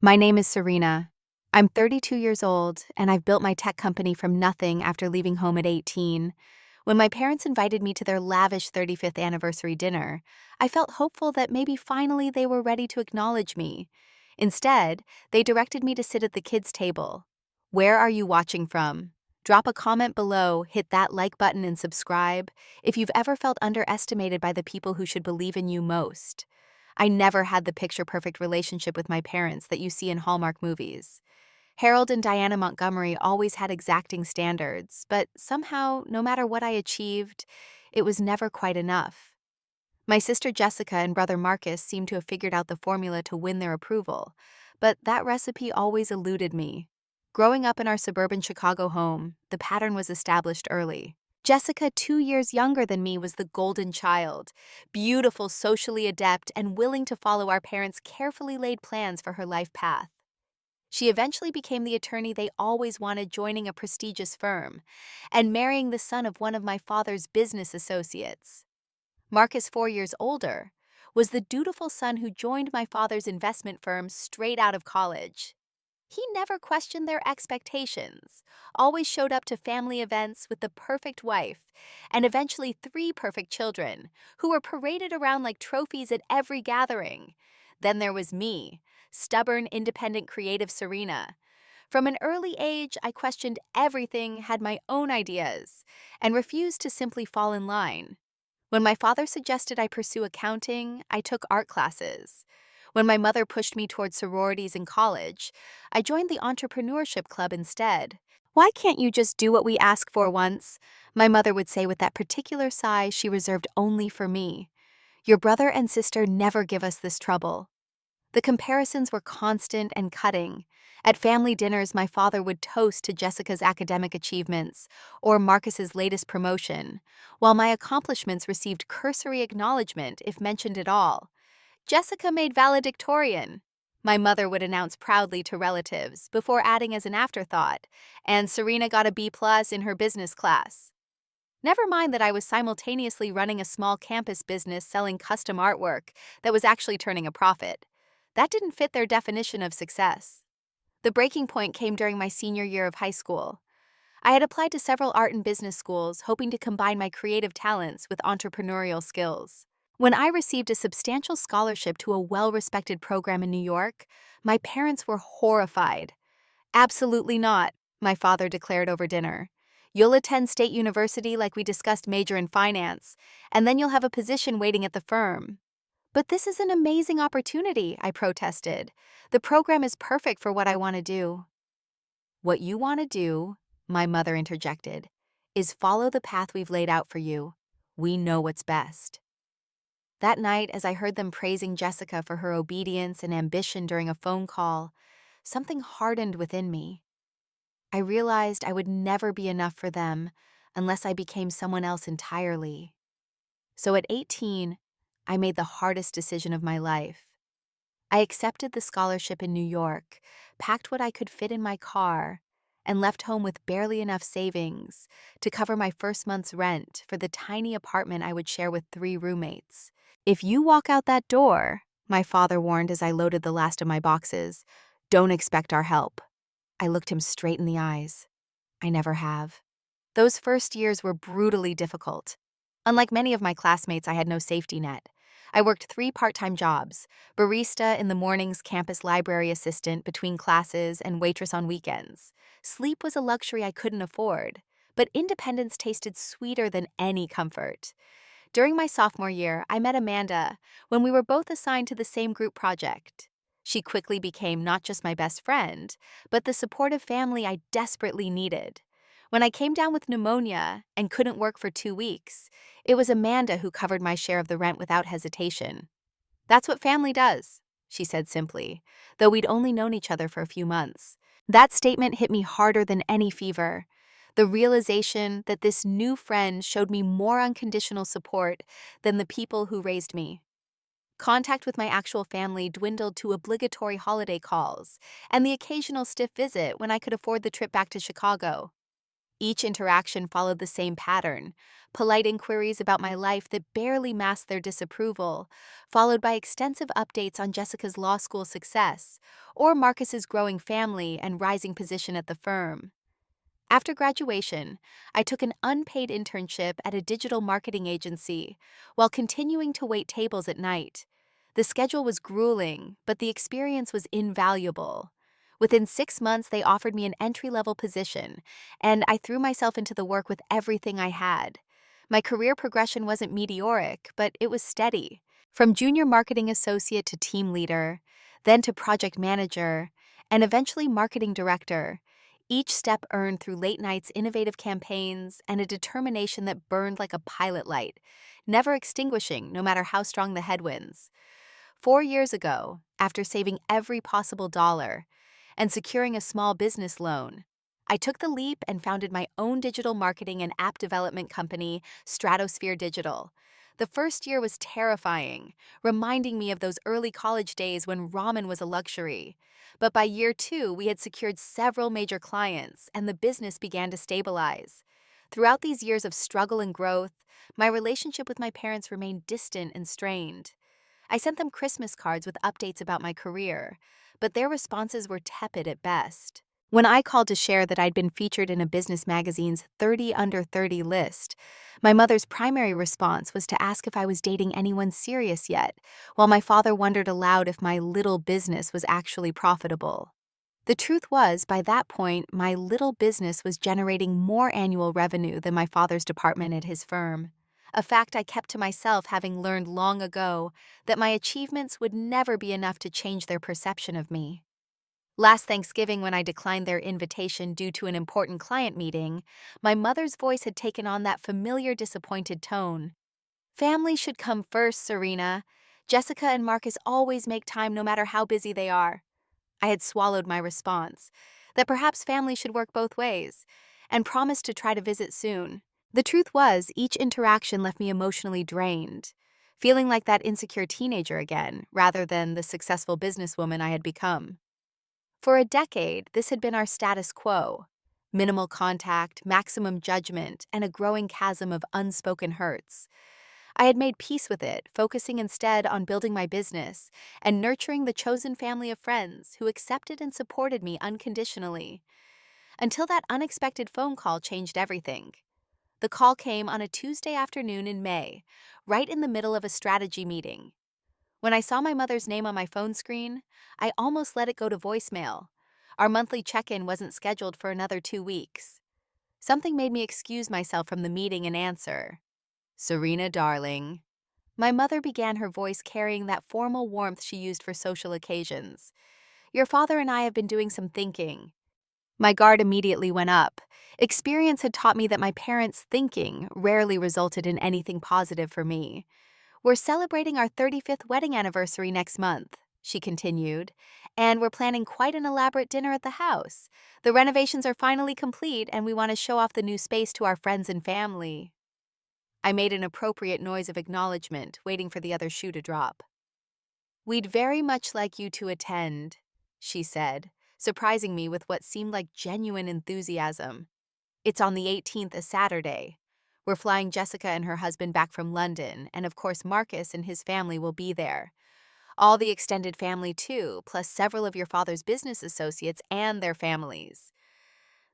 My name is Serena. I'm 32 years old, and I've built my tech company from nothing after leaving home at 18. When my parents invited me to their lavish 35th anniversary dinner, I felt hopeful that maybe finally they were ready to acknowledge me. Instead, they directed me to sit at the kids' table. Where are you watching from? Drop a comment below, hit that like button, and subscribe if you've ever felt underestimated by the people who should believe in you most. I never had the picture-perfect relationship with my parents that you see in Hallmark movies. Harold and Diana Montgomery always had exacting standards, but somehow, no matter what I achieved, it was never quite enough. My sister Jessica and brother Marcus seemed to have figured out the formula to win their approval, but that recipe always eluded me. Growing up in our suburban Chicago home, the pattern was established early. Jessica, 2 years younger than me, was the golden child, beautiful, socially adept, and willing to follow our parents' carefully laid plans for her life path. She eventually became the attorney they always wanted, joining a prestigious firm, and marrying the son of one of my father's business associates. Marcus, 4 years older, was the dutiful son who joined my father's investment firm straight out of college. He never questioned their expectations, always showed up to family events with the perfect wife, and eventually 3 perfect children, who were paraded around like trophies at every gathering. Then there was me, stubborn, independent, creative Serena. From an early age, I questioned everything, had my own ideas, and refused to simply fall in line. When my father suggested I pursue accounting, I took art classes. When my mother pushed me toward sororities in college, I joined the entrepreneurship club instead. "Why can't you just do what we ask for once?" my mother would say with that particular sigh she reserved only for me. "Your brother and sister never give us this trouble." The comparisons were constant and cutting. At family dinners, my father would toast to Jessica's academic achievements or Marcus's latest promotion, while my accomplishments received cursory acknowledgement if mentioned at all. "Jessica made valedictorian," my mother would announce proudly to relatives, before adding as an afterthought, "and Serena got a B+ in her business class." Never mind that I was simultaneously running a small campus business selling custom artwork that was actually turning a profit. That didn't fit their definition of success. The breaking point came during my senior year of high school. I had applied to several art and business schools, hoping to combine my creative talents with entrepreneurial skills. When I received a substantial scholarship to a well-respected program in New York, my parents were horrified. "Absolutely not," my father declared over dinner. "You'll attend State University like we discussed, major in finance, and then you'll have a position waiting at the firm." "But this is an amazing opportunity," I protested. "The program is perfect for what I want to do." "What you want to do," my mother interjected, "is follow the path we've laid out for you. We know what's best." That night, as I heard them praising Jessica for her obedience and ambition during a phone call, something hardened within me. I realized I would never be enough for them unless I became someone else entirely. So at 18, I made the hardest decision of my life. I accepted the scholarship in New York, packed what I could fit in my car, and left home with barely enough savings to cover my first month's rent for the tiny apartment I would share with 3 roommates. "If you walk out that door," my father warned as I loaded the last of my boxes, "don't expect our help." I looked him straight in the eyes. I never have. Those first years were brutally difficult. Unlike many of my classmates, I had no safety net. I worked 3 part-time jobs: barista in the mornings, campus library assistant between classes, and waitress on weekends. Sleep was a luxury I couldn't afford, but independence tasted sweeter than any comfort. During my sophomore year, I met Amanda when we were both assigned to the same group project. She quickly became not just my best friend, but the supportive family I desperately needed. When I came down with pneumonia and couldn't work for 2 weeks, it was Amanda who covered my share of the rent without hesitation. "That's what family does," she said simply, though we'd only known each other for a few months. That statement hit me harder than any fever. The realization that this new friend showed me more unconditional support than the people who raised me. Contact with my actual family dwindled to obligatory holiday calls and the occasional stiff visit when I could afford the trip back to Chicago. Each interaction followed the same pattern: polite inquiries about my life that barely masked their disapproval, followed by extensive updates on Jessica's law school success or Marcus's growing family and rising position at the firm. After graduation, I took an unpaid internship at a digital marketing agency while continuing to wait tables at night. The schedule was grueling, but the experience was invaluable. Within 6 months, they offered me an entry-level position, and I threw myself into the work with everything I had. My career progression wasn't meteoric, but it was steady. From junior marketing associate to team leader, then to project manager, and eventually marketing director. Each step earned through late nights, innovative campaigns, and a determination that burned like a pilot light, never extinguishing no matter how strong the headwinds. 4 years ago, after saving every possible dollar and securing a small business loan, I took the leap and founded my own digital marketing and app development company, Stratosphere Digital. The first year was terrifying, reminding me of those early college days when ramen was a luxury. But by year 2, we had secured several major clients, and the business began to stabilize. Throughout these years of struggle and growth, my relationship with my parents remained distant and strained. I sent them Christmas cards with updates about my career, but their responses were tepid at best. When I called to share that I'd been featured in a business magazine's 30 Under 30 list, my mother's primary response was to ask if I was dating anyone serious yet, while my father wondered aloud if my little business was actually profitable. The truth was, by that point, my little business was generating more annual revenue than my father's department at his firm. A fact I kept to myself, having learned long ago that my achievements would never be enough to change their perception of me. Last Thanksgiving, when I declined their invitation due to an important client meeting, my mother's voice had taken on that familiar disappointed tone. "Family should come first, Serena. Jessica and Marcus always make time no matter how busy they are." I had swallowed my response, that perhaps family should work both ways, and promised to try to visit soon. The truth was, each interaction left me emotionally drained, feeling like that insecure teenager again, rather than the successful businesswoman I had become. For a decade, this had been our status quo: minimal contact, maximum judgment, and a growing chasm of unspoken hurts. I had made peace with it, focusing instead on building my business and nurturing the chosen family of friends who accepted and supported me unconditionally. Until that unexpected phone call changed everything. The call came on a Tuesday afternoon in May, right in the middle of a strategy meeting. When I saw my mother's name on my phone screen, I almost let it go to voicemail. Our monthly check-in wasn't scheduled for another 2 weeks. Something made me excuse myself from the meeting and answer. "Serena, darling." My mother began, her voice carrying that formal warmth she used for social occasions. "Your father and I have been doing some thinking." My guard immediately went up. Experience had taught me that my parents' thinking rarely resulted in anything positive for me. "We're celebrating our 35th wedding anniversary next month," she continued, "and we're planning quite an elaborate dinner at the house. The renovations are finally complete, and we want to show off the new space to our friends and family." I made an appropriate noise of acknowledgement, waiting for the other shoe to drop. "We'd very much like you to attend," she said, surprising me with what seemed like genuine enthusiasm. "It's on the 18th, a Saturday. We're flying Jessica and her husband back from London, and of course Marcus and his family will be there. All the extended family too, plus several of your father's business associates and their families."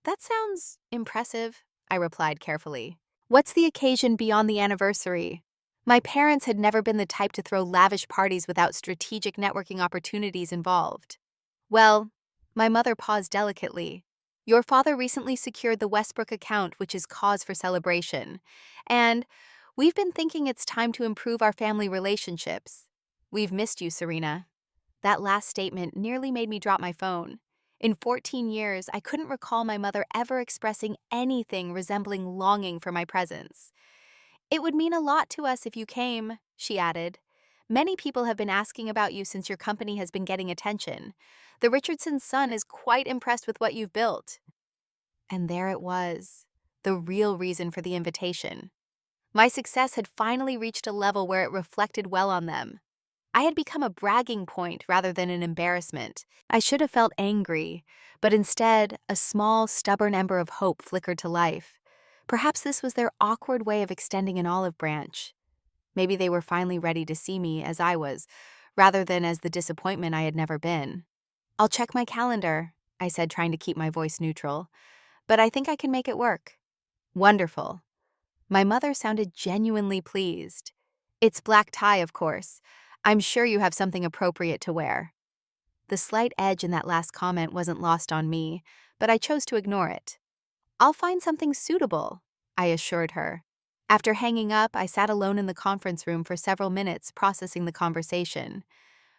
"That sounds impressive," I replied carefully. "What's the occasion beyond the anniversary?" My parents had never been the type to throw lavish parties without strategic networking opportunities involved. "Well," my mother paused delicately, "your father recently secured the Westbrook account, which is cause for celebration. And we've been thinking it's time to improve our family relationships. We've missed you, Serena." That last statement nearly made me drop my phone. In 14 years, I couldn't recall my mother ever expressing anything resembling longing for my presence. "It would mean a lot to us if you came," she added. "Many people have been asking about you since your company has been getting attention. The Richardson's son is quite impressed with what you've built." And there it was, the real reason for the invitation. My success had finally reached a level where it reflected well on them. I had become a bragging point rather than an embarrassment. I should have felt angry, but instead, a small, stubborn ember of hope flickered to life. Perhaps this was their awkward way of extending an olive branch. Maybe they were finally ready to see me as I was, rather than as the disappointment I had never been. "I'll check my calendar," I said, trying to keep my voice neutral, "but I think I can make it work." "Wonderful." My mother sounded genuinely pleased. "It's black tie, of course. I'm sure you have something appropriate to wear." The slight edge in that last comment wasn't lost on me, but I chose to ignore it. "I'll find something suitable," I assured her. After hanging up, I sat alone in the conference room for several minutes processing the conversation.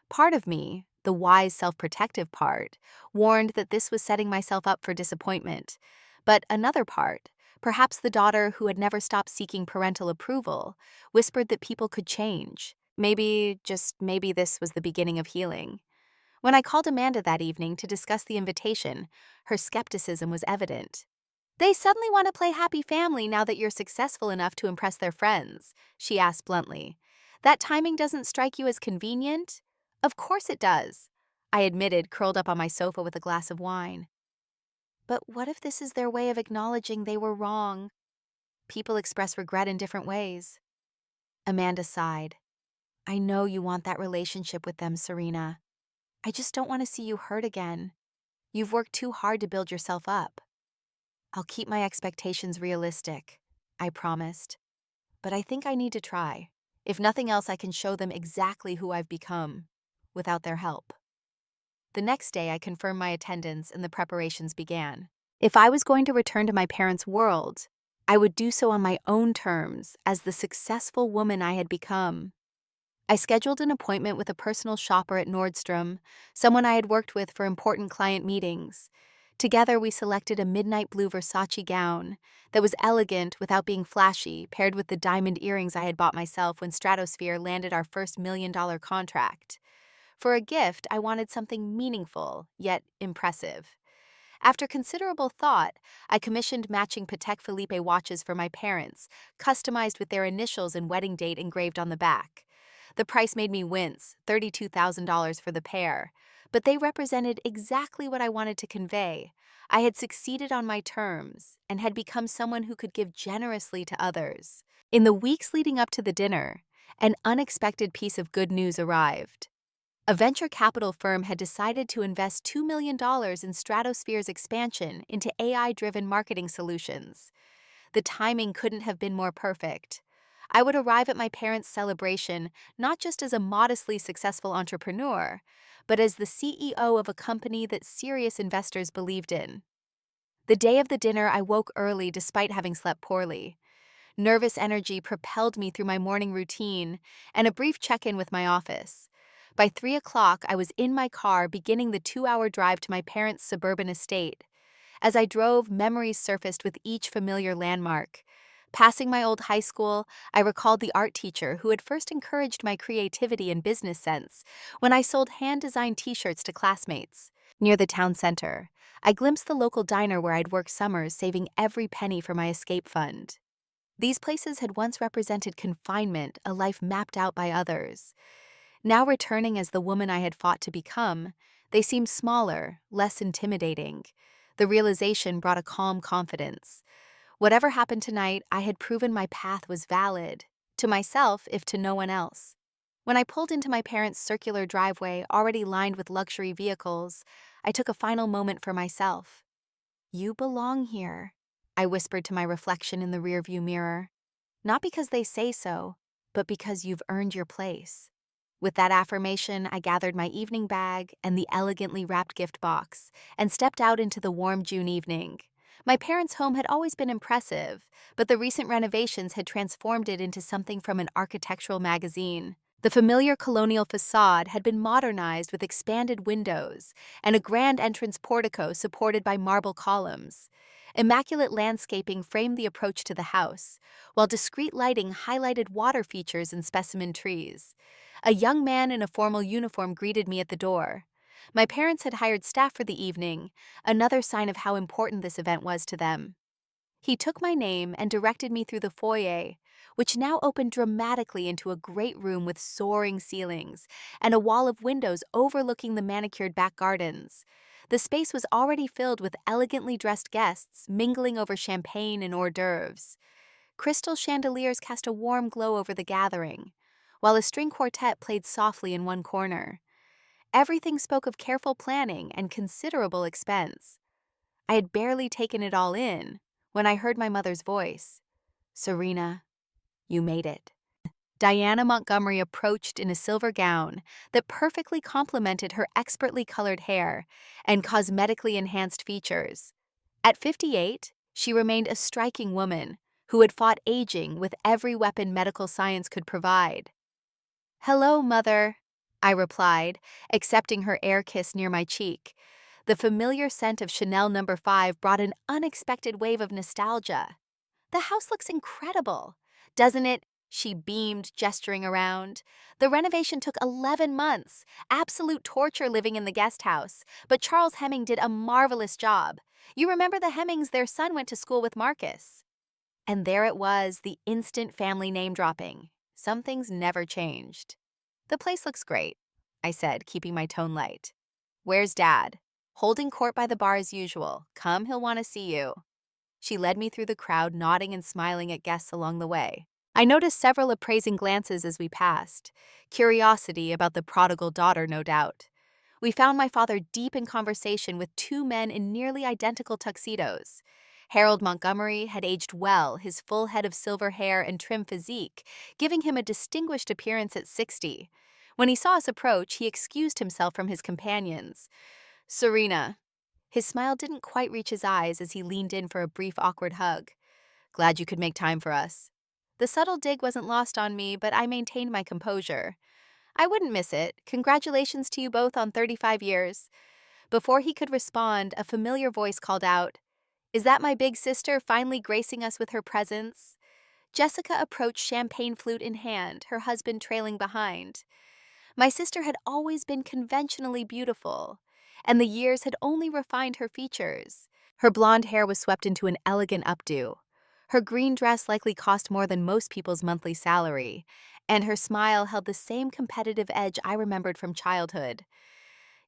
Part of me, the wise self-protective part, warned that this was setting myself up for disappointment. But another part, perhaps the daughter who had never stopped seeking parental approval, whispered that people could change. Maybe, just maybe this was the beginning of healing. When I called Amanda that evening to discuss the invitation, her skepticism was evident. "They suddenly want to play happy family now that you're successful enough to impress their friends," she asked bluntly. "That timing doesn't strike you as convenient?" "Of course it does," I admitted, curled up on my sofa with a glass of wine. "But what if this is their way of acknowledging they were wrong? People express regret in different ways." Amanda sighed. "I know you want that relationship with them, Serena. I just don't want to see you hurt again. You've worked too hard to build yourself up." "I'll keep my expectations realistic," I promised. "But I think I need to try. If nothing else, I can show them exactly who I've become, without their help." The next day, I confirmed my attendance and the preparations began. If I was going to return to my parents' world, I would do so on my own terms as the successful woman I had become. I scheduled an appointment with a personal shopper at Nordstrom, someone I had worked with for important client meetings. Together, we selected a midnight blue Versace gown that was elegant without being flashy, paired with the diamond earrings I had bought myself when Stratosphere landed our first $1 million contract. For a gift, I wanted something meaningful, yet impressive. After considerable thought, I commissioned matching Patek Philippe watches for my parents, customized with their initials and wedding date engraved on the back. The price made me wince, $32,000 for the pair, but they represented exactly what I wanted to convey. I had succeeded on my terms and had become someone who could give generously to others. In the weeks leading up to the dinner, an unexpected piece of good news arrived. A venture capital firm had decided to invest $2 million in Stratosphere's expansion into AI-driven marketing solutions. The timing couldn't have been more perfect. I would arrive at my parents' celebration not just as a modestly successful entrepreneur, but as the CEO of a company that serious investors believed in. The day of the dinner, I woke early despite having slept poorly. Nervous energy propelled me through my morning routine and a brief check-in with my office. By 3 o'clock, I was in my car beginning the 2-hour drive to my parents' suburban estate. As I drove, memories surfaced with each familiar landmark. Passing my old high school, I recalled the art teacher who had first encouraged my creativity and business sense when I sold hand-designed t-shirts to classmates. Near the town center, I glimpsed the local diner where I'd worked summers, saving every penny for my escape fund. These places had once represented confinement, a life mapped out by others. Now returning as the woman I had fought to become, they seemed smaller, less intimidating. The realization brought a calm confidence. Whatever happened tonight, I had proven my path was valid, to myself if to no one else. When I pulled into my parents' circular driveway already lined with luxury vehicles, I took a final moment for myself. "You belong here," I whispered to my reflection in the rearview mirror. "Not because they say so, but because you've earned your place." With that affirmation, I gathered my evening bag and the elegantly wrapped gift box and stepped out into the warm June evening. My parents' home had always been impressive, but the recent renovations had transformed it into something from an architectural magazine. The familiar colonial facade had been modernized with expanded windows and a grand entrance portico supported by marble columns. Immaculate landscaping framed the approach to the house, while discreet lighting highlighted water features and specimen trees. A young man in a formal uniform greeted me at the door. My parents had hired staff for the evening, another sign of how important this event was to them. He took my name and directed me through the foyer, which now opened dramatically into a great room with soaring ceilings and a wall of windows overlooking the manicured back gardens. The space was already filled with elegantly dressed guests mingling over champagne and hors d'oeuvres. Crystal chandeliers cast a warm glow over the gathering, while a string quartet played softly in one corner. Everything spoke of careful planning and considerable expense. I had barely taken it all in when I heard my mother's voice. "Serena, you made it." Diana Montgomery approached in a silver gown that perfectly complemented her expertly colored hair and cosmetically enhanced features. At 58, she remained a striking woman who had fought aging with every weapon medical science could provide. "Hello, Mother," I replied, accepting her air kiss near my cheek. The familiar scent of Chanel No. 5 brought an unexpected wave of nostalgia. "The house looks incredible, doesn't it?" She beamed, gesturing around. "The renovation took 11 months. Absolute torture living in the guest house. But Charles Hemming did a marvelous job. You remember the Hemmings, their son went to school with Marcus." And there it was, the instant family name-dropping. Some things never changed. "The place looks great," I said, keeping my tone light. "Where's Dad?" "Holding court by the bar as usual. Come, he'll want to see you." She led me through the crowd, nodding and smiling at guests along the way. I noticed several appraising glances as we passed. Curiosity about the prodigal daughter, no doubt. We found my father deep in conversation with two men in nearly identical tuxedos. Harold Montgomery had aged well, his full head of silver hair and trim physique, giving him a distinguished appearance at 60. When he saw us approach, he excused himself from his companions. "Serena." His smile didn't quite reach his eyes as he leaned in for a brief, awkward hug. "Glad you could make time for us." The subtle dig wasn't lost on me, but I maintained my composure. "I wouldn't miss it. Congratulations to you both on 35 years. Before he could respond, a familiar voice called out, "Is that my big sister finally gracing us with her presence?" Jessica approached, champagne flute in hand, her husband trailing behind. My sister had always been conventionally beautiful, and the years had only refined her features. Her blonde hair was swept into an elegant updo. Her green dress likely cost more than most people's monthly salary, and her smile held the same competitive edge I remembered from childhood.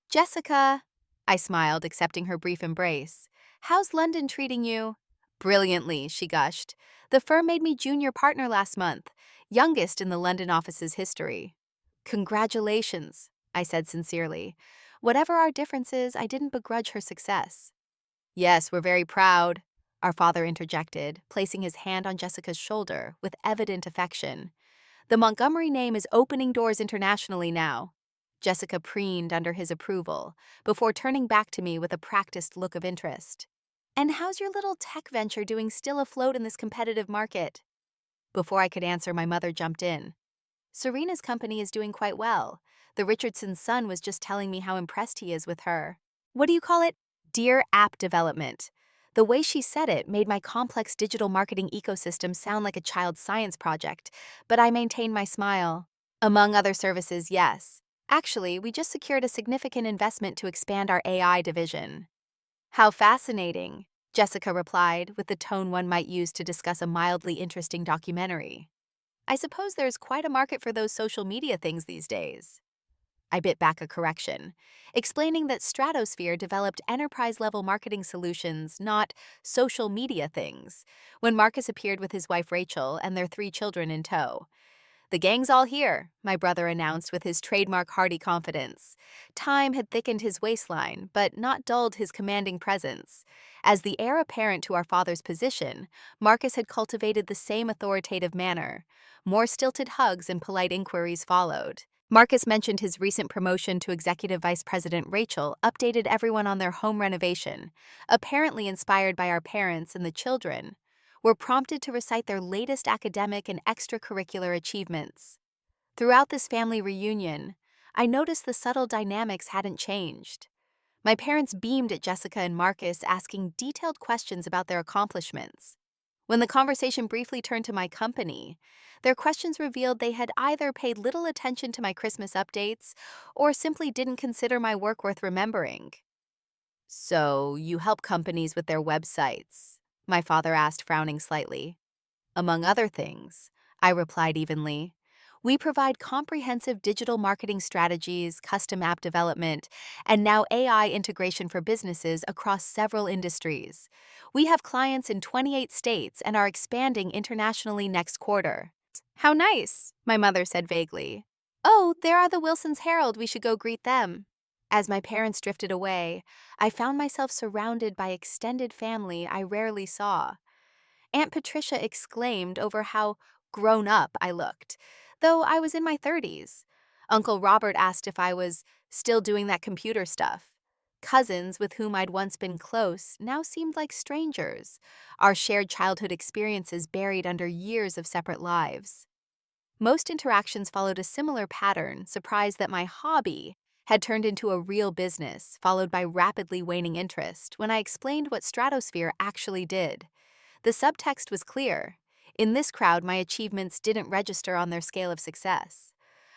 "Jessica," I smiled, accepting her brief embrace. "How's London treating you?" "Brilliantly," she gushed. "The firm made me junior partner last month, youngest in the London office's history." "Congratulations," I said sincerely. Whatever our differences, I didn't begrudge her success. "Yes, we're very proud," our father interjected, placing his hand on Jessica's shoulder with evident affection. "The Montgomery name is opening doors internationally now." Jessica preened under his approval, before turning back to me with a practiced look of interest. "And how's your little tech venture doing, still afloat in this competitive market?" Before I could answer, my mother jumped in. "Serena's company is doing quite well. The Richardson's son was just telling me how impressed he is with her. What do you call it? Dear app development." The way she said it made my complex digital marketing ecosystem sound like a child's science project, but I maintained my smile. "Among other services, yes. Actually, we just secured a significant investment to expand our AI division." "How fascinating," Jessica replied, with the tone one might use to discuss a mildly interesting documentary. "I suppose there's quite a market for those social media things these days." I bit back a correction, explaining that Stratosphere developed enterprise-level marketing solutions, not social media things, when Marcus appeared with his wife Rachel and their 3 children in tow. "The gang's all here," my brother announced with his trademark hearty confidence. Time had thickened his waistline, but not dulled his commanding presence. As the heir apparent to our father's position, Marcus had cultivated the same authoritative manner. More stilted hugs and polite inquiries followed. Marcus mentioned his recent promotion to Executive Vice President. Rachel updated everyone on their home renovation, apparently inspired by our parents, and the children were prompted to recite their latest academic and extracurricular achievements. Throughout this family reunion, I noticed the subtle dynamics hadn't changed. My parents beamed at Jessica and Marcus, asking detailed questions about their accomplishments. When the conversation briefly turned to my company, their questions revealed they had either paid little attention to my Christmas updates or simply didn't consider my work worth remembering. "So, you help companies with their websites?" my father asked, frowning slightly. "Among other things, I replied evenly. We provide comprehensive digital marketing strategies, custom app development, and now AI integration for businesses across several industries. We have clients in 28 states and are expanding internationally next quarter. How nice, my mother said vaguely. Oh, there are the Wilsons Herald. We should go greet them. As my parents drifted away, I found myself surrounded by extended family I rarely saw. Aunt Patricia exclaimed over how grown up I looked, though I was in my 30s. Uncle Robert asked if I was still doing that computer stuff. Cousins with whom I'd once been close now seemed like strangers, our shared childhood experiences buried under years of separate lives. Most interactions followed a similar pattern, surprised that my hobby had turned into a real business, followed by rapidly waning interest when I explained what Stratosphere actually did. The subtext was clear. In this crowd, my achievements didn't register on their scale of success.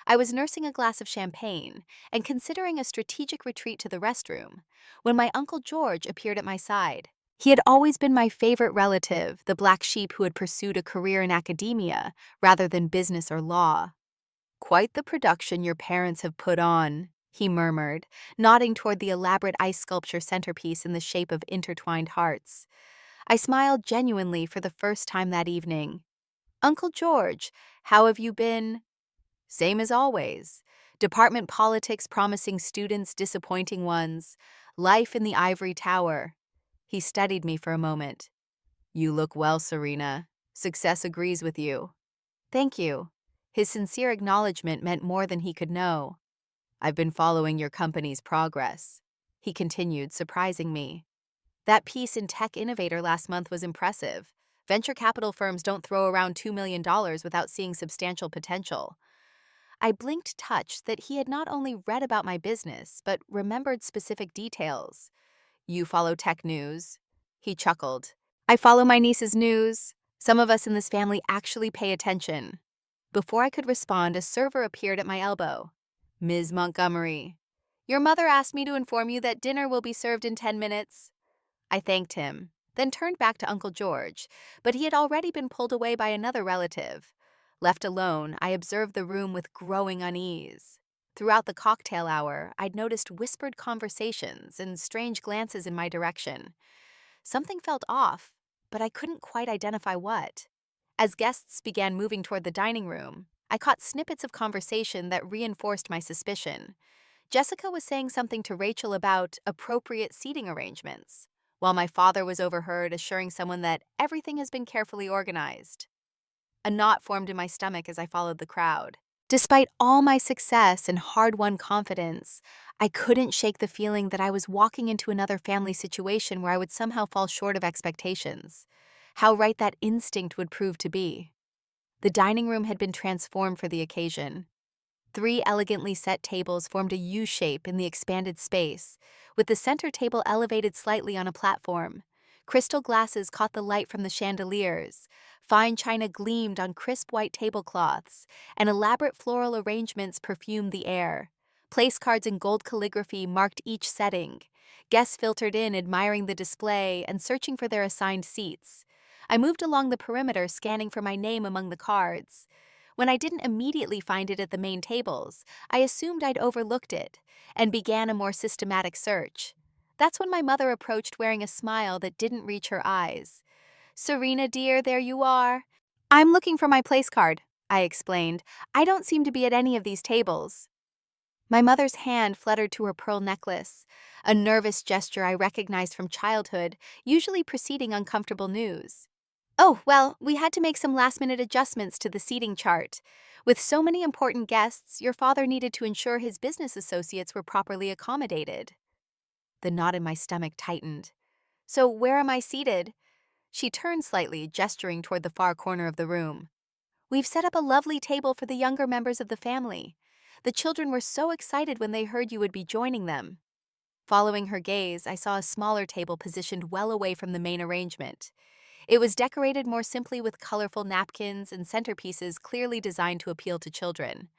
I was nursing a glass of champagne and considering a strategic retreat to the restroom when my Uncle George appeared at my side. He had always been my favorite relative, the black sheep who had pursued a career in academia rather than business or law. Quite the production your parents have put on, he murmured, nodding toward the elaborate ice sculpture centerpiece in the shape of intertwined hearts. I smiled genuinely for the first time that evening. Uncle George, how have you been? Same as always. Department politics promising students disappointing ones. Life in the ivory tower. He studied me for a moment. You look well, Serena. Success agrees with you. Thank you. His sincere acknowledgement meant more than he could know. I've been following your company's progress. He continued, surprising me. That piece in Tech Innovator last month was impressive. Venture capital firms don't throw around $2 million without seeing substantial potential. I blinked, touched that he had not only read about my business, but remembered specific details. You follow tech news? He chuckled. I follow my niece's news. Some of us in this family actually pay attention. Before I could respond, a server appeared at my elbow. Ms. Montgomery, your mother asked me to inform you that dinner will be served in 10 minutes. I thanked him, then turned back to Uncle George, but he had already been pulled away by another relative. Left alone, I observed the room with growing unease. Throughout the cocktail hour, I'd noticed whispered conversations and strange glances in my direction. Something felt off, but I couldn't quite identify what. As guests began moving toward the dining room, I caught snippets of conversation that reinforced my suspicion. Jessica was saying something to Rachel about appropriate seating arrangements, while my father was overheard assuring someone that everything has been carefully organized. A knot formed in my stomach as I followed the crowd. Despite all my success and hard-won confidence, I couldn't shake the feeling that I was walking into another family situation where I would somehow fall short of expectations. How right that instinct would prove to be. The dining room had been transformed for the occasion. 3 elegantly set tables formed a U shape in the expanded space, with the center table elevated slightly on a platform. Crystal glasses caught the light from the chandeliers. Fine china gleamed on crisp white tablecloths, and elaborate floral arrangements perfumed the air. Place cards in gold calligraphy marked each setting. Guests filtered in, admiring the display and searching for their assigned seats. I moved along the perimeter, scanning for my name among the cards. When I didn't immediately find it at the main tables, I assumed I'd overlooked it and began a more systematic search. That's when my mother approached wearing a smile that didn't reach her eyes. Serena, dear, there you are. I'm looking for my place card, I explained. I don't seem to be at any of these tables. My mother's hand fluttered to her pearl necklace, a nervous gesture I recognized from childhood, usually preceding uncomfortable news. Oh, well, we had to make some last-minute adjustments to the seating chart. With so many important guests, your father needed to ensure his business associates were properly accommodated. The knot in my stomach tightened. So where am I seated? She turned slightly, gesturing toward the far corner of the room. We've set up a lovely table for the younger members of the family. The children were so excited when they heard you would be joining them. Following her gaze, I saw a smaller table positioned well away from the main arrangement. It was decorated more simply with colorful napkins and centerpieces clearly designed to appeal to children.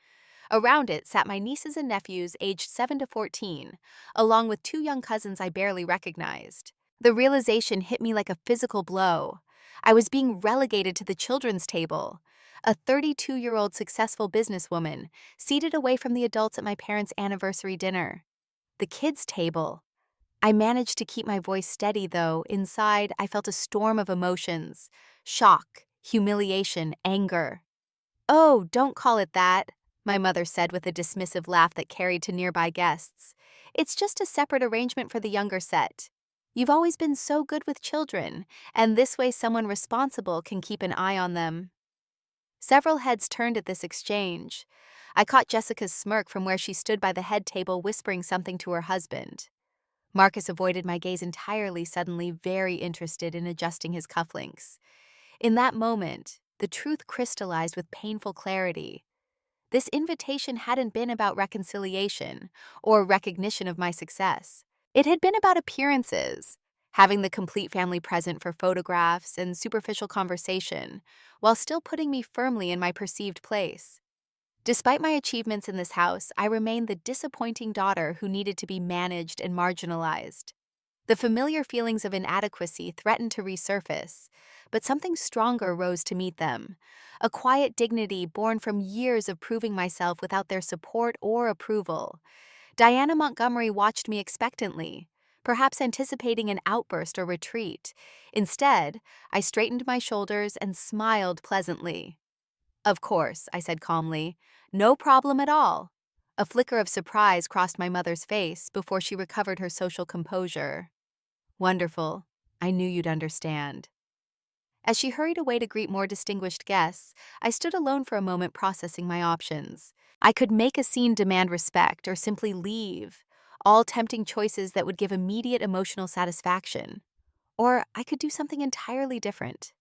Around it sat my nieces and nephews aged 7 to 14, along with 2 young cousins I barely recognized. The realization hit me like a physical blow. I was being relegated to the children's table. a 32-year-old successful businesswoman, seated away from the adults at my parents' anniversary dinner. The kids' table. I managed to keep my voice steady, though. Inside, I felt a storm of emotions: shock, humiliation, anger. "Oh, don't call it that," my mother said with a dismissive laugh that carried to nearby guests. "It's just a separate arrangement for the younger set. You've always been so good with children, and this way someone responsible can keep an eye on them." Several heads turned at this exchange. I caught Jessica's smirk from where she stood by the head table, whispering something to her husband. Marcus avoided my gaze entirely, suddenly very interested in adjusting his cufflinks. In that moment, the truth crystallized with painful clarity. This invitation hadn't been about reconciliation or recognition of my success. It had been about appearances, having the complete family present for photographs and superficial conversation, while still putting me firmly in my perceived place. Despite my achievements in this house, I remained the disappointing daughter who needed to be managed and marginalized. The familiar feelings of inadequacy threatened to resurface, but something stronger rose to meet them: a quiet dignity born from years of proving myself without their support or approval. Diana Montgomery watched me expectantly, perhaps anticipating an outburst or retreat. Instead, I straightened my shoulders and smiled pleasantly. "Of course," I said calmly. "No problem at all." A flicker of surprise crossed my mother's face before she recovered her social composure. "Wonderful. I knew you'd understand." As she hurried away to greet more distinguished guests, I stood alone for a moment, processing my options. I could make a scene, demand respect, or simply leave, all tempting choices that would give immediate emotional satisfaction. Or I could do something entirely different.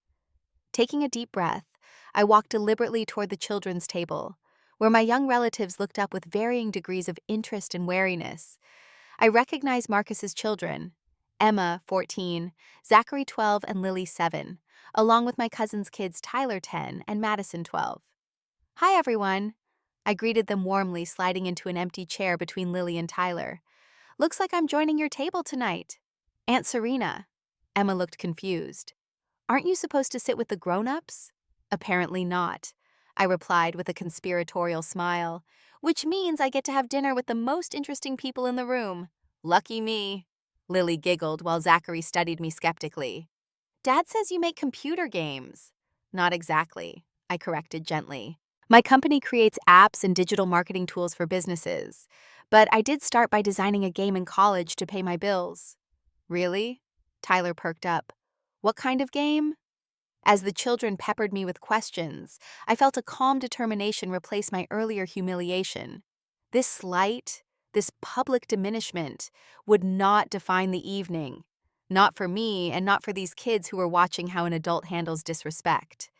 Taking a deep breath, I walked deliberately toward the children's table, where my young relatives looked up with varying degrees of interest and wariness. I recognized Marcus's children: Emma, 14, Zachary, 12, and Lily, 7, along with my cousin's kids, Tyler, 10, and Madison, 12. "Hi, everyone." I greeted them warmly, sliding into an empty chair between Lily and Tyler. "Looks like I'm joining your table tonight." "Aunt Serena." Emma looked confused. "Aren't you supposed to sit with the grown-ups?" "Apparently not," I replied with a conspiratorial smile. "Which means I get to have dinner with the most interesting people in the room." "Lucky me." Lily giggled while Zachary studied me skeptically. "Dad says you make computer games." "Not exactly," I corrected gently. "My company creates apps and digital marketing tools for businesses, but I did start by designing a game in college to pay my bills." "Really?" Tyler perked up. "What kind of game?" As the children peppered me with questions, I felt a calm determination replace my earlier humiliation. This slight, this public diminishment, would not define the evening. Not for me, and not for these kids who were watching how an adult handles disrespect.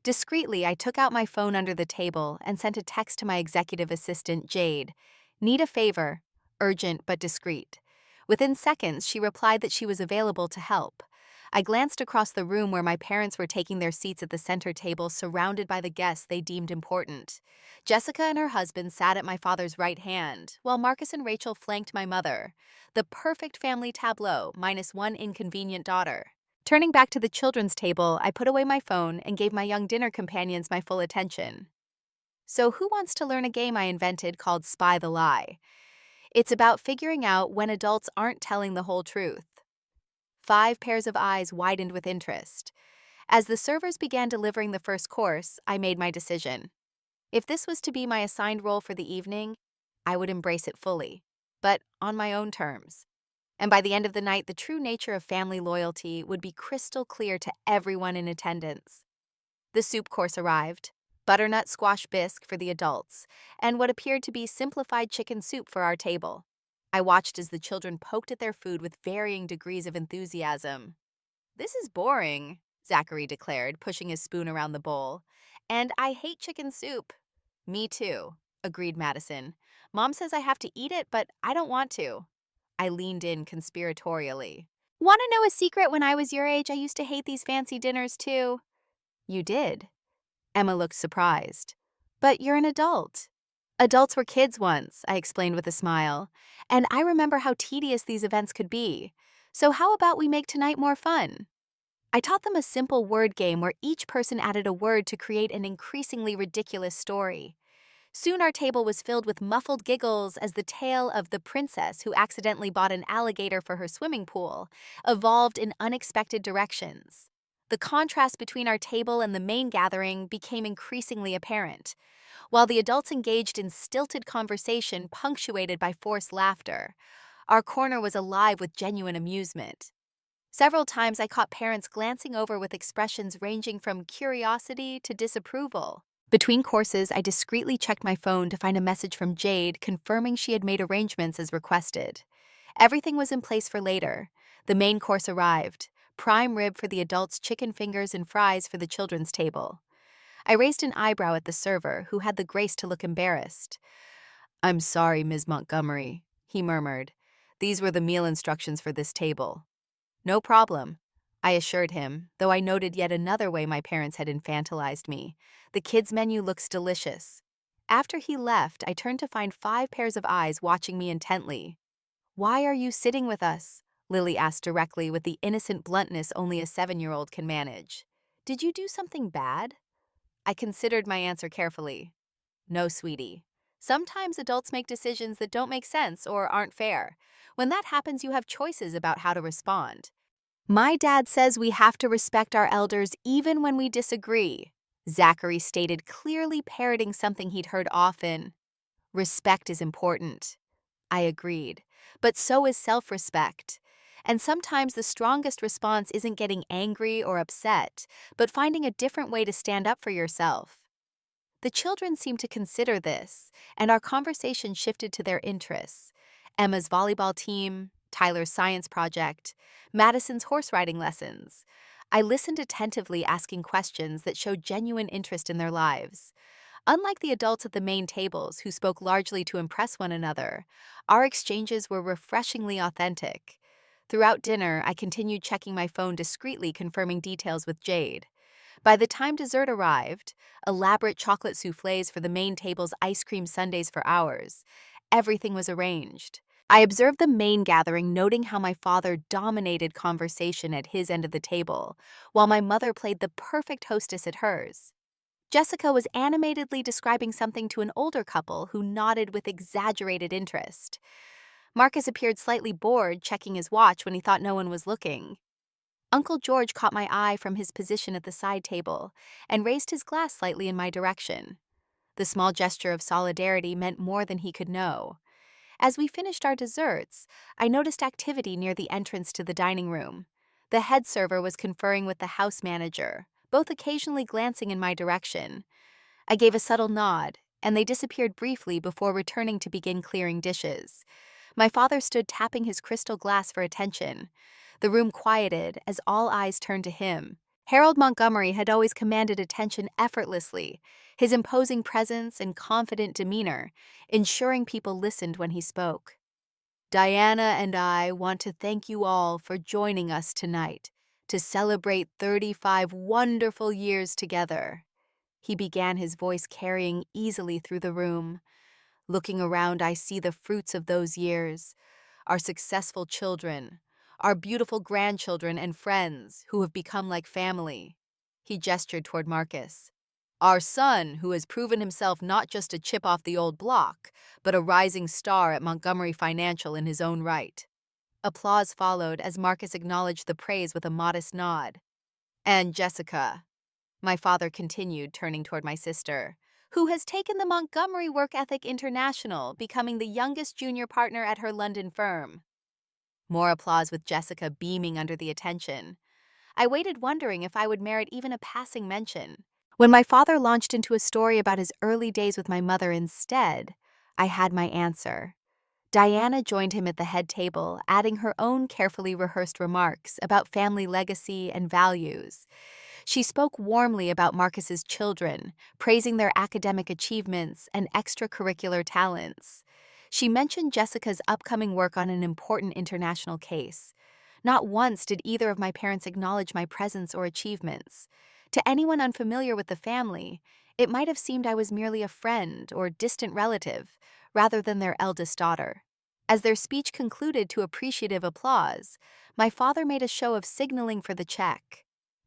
Discreetly, I took out my phone under the table and sent a text to my executive assistant, Jade. "Need a favor. Urgent but discreet." Within seconds, she replied that she was available to help. I glanced across the room where my parents were taking their seats at the center table, surrounded by the guests they deemed important. Jessica and her husband sat at my father's right hand, while Marcus and Rachel flanked my mother. The perfect family tableau, minus one inconvenient daughter. Turning back to the children's table, I put away my phone and gave my young dinner companions my full attention. "So who wants to learn a game I invented called Spy the Lie? It's about figuring out when adults aren't telling the whole truth." 5 pairs of eyes widened with interest. As the servers began delivering the first course, I made my decision. If this was to be my assigned role for the evening, I would embrace it fully, but on my own terms. And by the end of the night, the true nature of family loyalty would be crystal clear to everyone in attendance. The soup course arrived: butternut squash bisque for the adults, and what appeared to be simplified chicken soup for our table. I watched as the children poked at their food with varying degrees of enthusiasm. "This is boring," Zachary declared, pushing his spoon around the bowl. "And I hate chicken soup." "Me too," agreed Madison. "Mom says I have to eat it, but I don't want to." I leaned in conspiratorially. "Want to know a secret? When I was your age, I used to hate these fancy dinners too." "You did?" Emma looked surprised. "But you're an adult." "Adults were kids once," I explained with a smile. "And I remember how tedious these events could be. So how about we make tonight more fun?" I taught them a simple word game where each person added a word to create an increasingly ridiculous story. Soon our table was filled with muffled giggles as the tale of the princess who accidentally bought an alligator for her swimming pool evolved in unexpected directions. The contrast between our table and the main gathering became increasingly apparent, while the adults engaged in stilted conversation punctuated by forced laughter. Our corner was alive with genuine amusement. Several times I caught parents glancing over with expressions ranging from curiosity to disapproval. Between courses, I discreetly checked my phone to find a message from Jade confirming she had made arrangements as requested. Everything was in place for later. The main course arrived, prime rib for the adults, chicken fingers, and fries for the children's table. I raised an eyebrow at the server, who had the grace to look embarrassed. "I'm sorry, Ms. Montgomery," he murmured. "These were the meal instructions for this table." "No problem," I assured him, though I noted yet another way my parents had infantilized me. The kids' menu looks delicious. After he left, I turned to find 5 pairs of eyes watching me intently. "Why are you sitting with us?" Lily asked directly with the innocent bluntness only a 7-year-old can manage. "Did you do something bad?" I considered my answer carefully. "No, sweetie. Sometimes adults make decisions that don't make sense or aren't fair. When that happens, you have choices about how to respond. My dad says we have to respect our elders even when we disagree," Zachary stated, clearly parroting something he'd heard often. "Respect is important." I agreed. But so is self-respect. And sometimes the strongest response isn't getting angry or upset, but finding a different way to stand up for yourself. The children seemed to consider this, and our conversation shifted to their interests. Emma's volleyball team, Tyler's science project, Madison's horse riding lessons. I listened attentively, asking questions that showed genuine interest in their lives. Unlike the adults at the main tables, who spoke largely to impress one another, our exchanges were refreshingly authentic. Throughout dinner, I continued checking my phone discreetly, confirming details with Jade. By the time dessert arrived, elaborate chocolate soufflés for the main table's ice cream sundaes for ours, everything was arranged. I observed the main gathering, noting how my father dominated conversation at his end of the table, while my mother played the perfect hostess at hers. Jessica was animatedly describing something to an older couple who nodded with exaggerated interest. Marcus appeared slightly bored, checking his watch when he thought no one was looking. Uncle George caught my eye from his position at the side table and raised his glass slightly in my direction. The small gesture of solidarity meant more than he could know. As we finished our desserts, I noticed activity near the entrance to the dining room. The head server was conferring with the house manager, both occasionally glancing in my direction. I gave a subtle nod, and they disappeared briefly before returning to begin clearing dishes. My father stood tapping his crystal glass for attention. The room quieted as all eyes turned to him. Harold Montgomery had always commanded attention effortlessly, his imposing presence and confident demeanor ensuring people listened when he spoke. "Diana and I want to thank you all for joining us tonight to celebrate 35 wonderful years together." He began, his voice carrying easily through the room. "Looking around, I see the fruits of those years. Our successful children, our beautiful grandchildren and friends who have become like family." He gestured toward Marcus. "Our son, who has proven himself not just a chip off the old block, but a rising star at Montgomery Financial in his own right." Applause followed as Marcus acknowledged the praise with a modest nod. "And Jessica," my father continued, turning toward my sister, "who has taken the Montgomery Work Ethic International, becoming the youngest junior partner at her London firm." More applause, with Jessica beaming under the attention. I waited, wondering if I would merit even a passing mention. When my father launched into a story about his early days with my mother instead, I had my answer. Diana joined him at the head table, adding her own carefully rehearsed remarks about family legacy and values. She spoke warmly about Marcus's children, praising their academic achievements and extracurricular talents. She mentioned Jessica's upcoming work on an important international case. Not once did either of my parents acknowledge my presence or achievements. To anyone unfamiliar with the family, it might have seemed I was merely a friend or distant relative, rather than their eldest daughter. As their speech concluded to appreciative applause, my father made a show of signaling for the check.